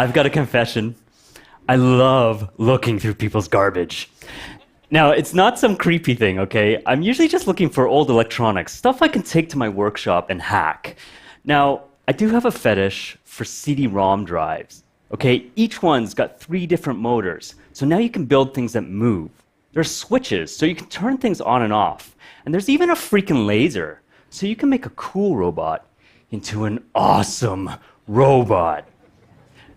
I've got a confession. I love looking through people's garbage. Now, it's not some creepy thing, okay? I'm usually just looking for old electronics, stuff I can take to my workshop and hack. Now, I do have a fetish for CD-ROM drives, okay? Each one's got 3 different motors, so now you can build things that move. There's switches, so you can turn things on and off. And there's even a freaking laser, so you can make a cool robot into an awesome robot.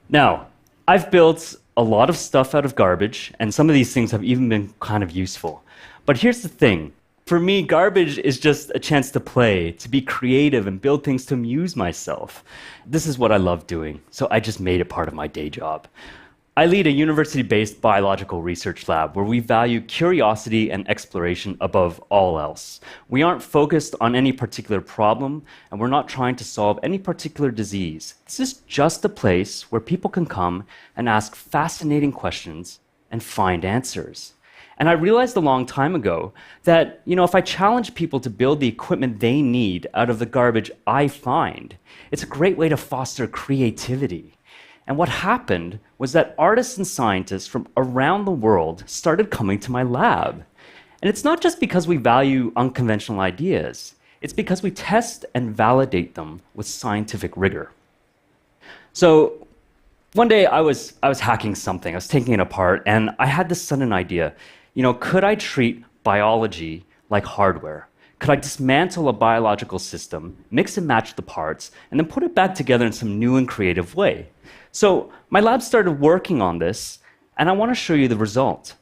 Now, I've built a lot of stuff out of garbage, and some of these things have even been kind of useful. But here's the thing. For me, garbage is just a chance to play, to be creative and build things to amuse myself. This is what I love doing, so I just made it part of my day job. I lead a university-based biological research lab where we value curiosity and exploration above all else. We aren't focused on any particular problem, and we're not trying to solve any particular disease. This is just a place where people can come and ask fascinating questions and find answers. And I realized a long time ago that, if I challenge people to build the equipment they need out of the garbage I find, it's a great way to foster creativity. And what happened was that artists and scientists from around the world started coming to my lab. And it's not just because we value unconventional ideas, it's because we test and validate them with scientific rigor. So one day I was hacking something, I was taking it apart, and I had this sudden idea. Could I treat biology like hardware? Could I dismantle a biological system, mix and match the parts, and then put it back together in some new and creative way? So my lab started working on this, and I want to show you the result.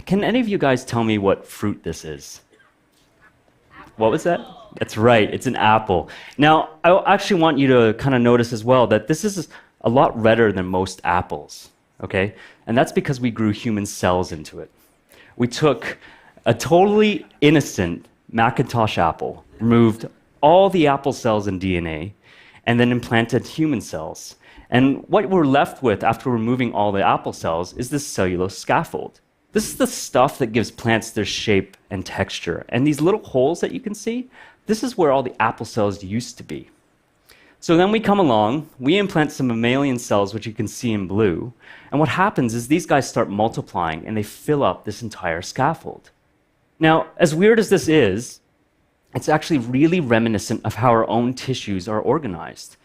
Can any of you guys tell me what fruit this is? What was that? That's right, it's an apple. Now, I actually want you to kind of notice as well that this is a lot redder than most apples, okay? And that's because we grew human cells into it. We took a totally innocent Macintosh apple, removed all the apple cells and DNA, and then implanted human cells. And what we're left with after removing all the apple cells is this cellulose scaffold. This is the stuff that gives plants their shape and texture. And these little holes that you can see, this is where all the apple cells used to be. So then we come along, we implant some mammalian cells, which you can see in blue. And what happens is these guys start multiplying and they fill up this entire scaffold. Now, as weird as this is, it's actually really reminiscent of how our own tissues are organized.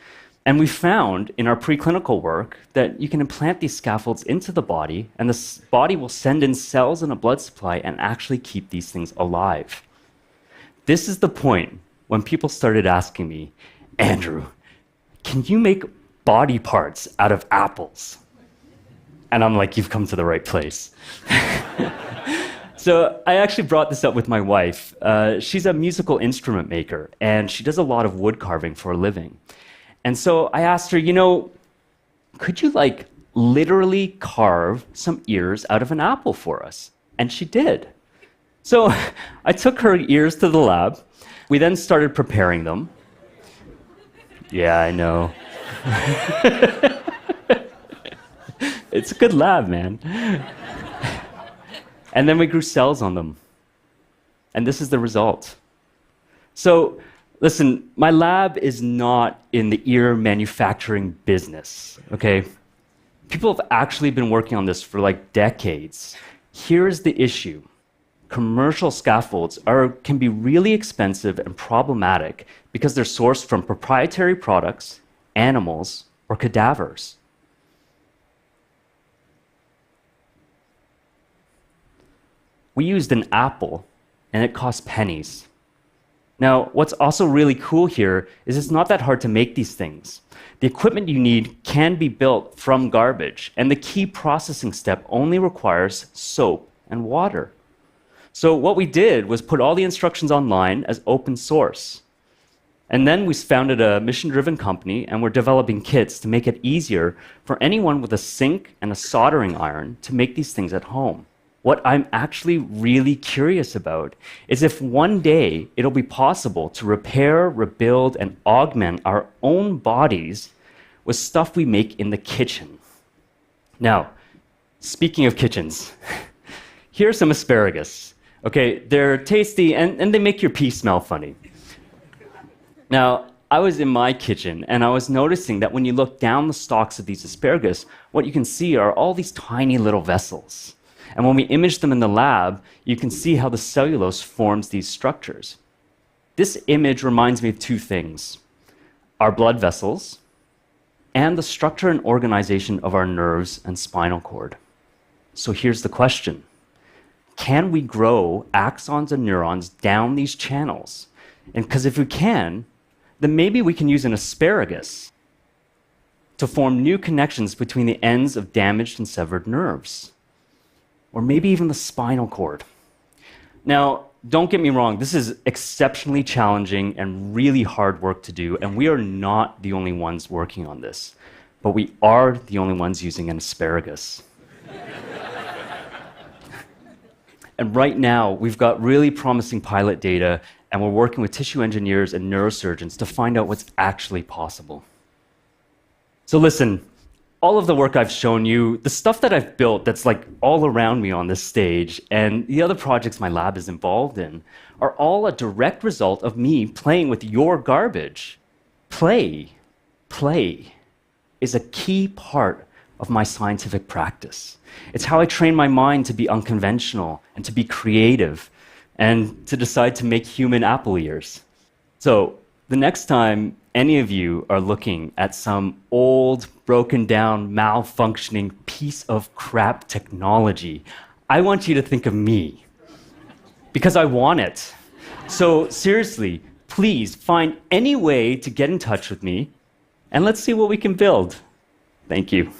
And we found in our preclinical work that you can implant these scaffolds into the body, and the body will send in cells and a blood supply and actually keep these things alive. This is the point when people started asking me, Andrew, can you make body parts out of apples? And I'm like, you've come to the right place. So I actually brought this up with my wife. She's a musical instrument maker, and she does a lot of wood carving for a living. And so I asked her, could you literally carve some ears out of an apple for us? And she did. So I took her ears to the lab. We then started preparing them. Yeah, I know. It's a good lab, man. And then we grew cells on them. And this is the result. So, listen, my lab is not in the ear manufacturing business, okay? People have actually been working on this for decades. Here's the issue. Commercial scaffolds can be really expensive and problematic because they're sourced from proprietary products, animals, or cadavers. We used an apple, and it cost pennies. Now, what's also really cool here is it's not that hard to make these things. The equipment you need can be built from garbage, and the key processing step only requires soap and water. So what we did was put all the instructions online as open source. And then we founded a mission-driven company, and we're developing kits to make it easier for anyone with a sink and a soldering iron to make these things at home. What I'm actually really curious about is if one day it'll be possible to repair, rebuild, and augment our own bodies with stuff we make in the kitchen. Now, speaking of kitchens, here's some asparagus. Okay, they're tasty and they make your pee smell funny. Now, I was in my kitchen and I was noticing that when you look down the stalks of these asparagus, what you can see are all these tiny little vessels. And when we image them in the lab, you can see how the cellulose forms these structures. This image reminds me of two things: our blood vessels and the structure and organization of our nerves and spinal cord. So here's the question: can we grow axons and neurons down these channels? And because if we can, then maybe we can use an asparagus to form new connections between the ends of damaged and severed nerves, or maybe even the spinal cord. Now, don't get me wrong, this is exceptionally challenging and really hard work to do, and we are not the only ones working on this, but we are the only ones using an asparagus. And right now, we've got really promising pilot data, and we're working with tissue engineers and neurosurgeons to find out what's actually possible. So listen, all of the work I've shown you, the stuff that I've built that's like all around me on this stage, and the other projects my lab is involved in, are all a direct result of me playing with your garbage. Play is a key part of my scientific practice. It's how I train my mind to be unconventional and to be creative and to decide to make human apple ears. So the next time any of you are looking at some old, broken down, malfunctioning piece of crap technology, I want you to think of me, because I want it. So seriously, please find any way to get in touch with me, and let's see what we can build. Thank you.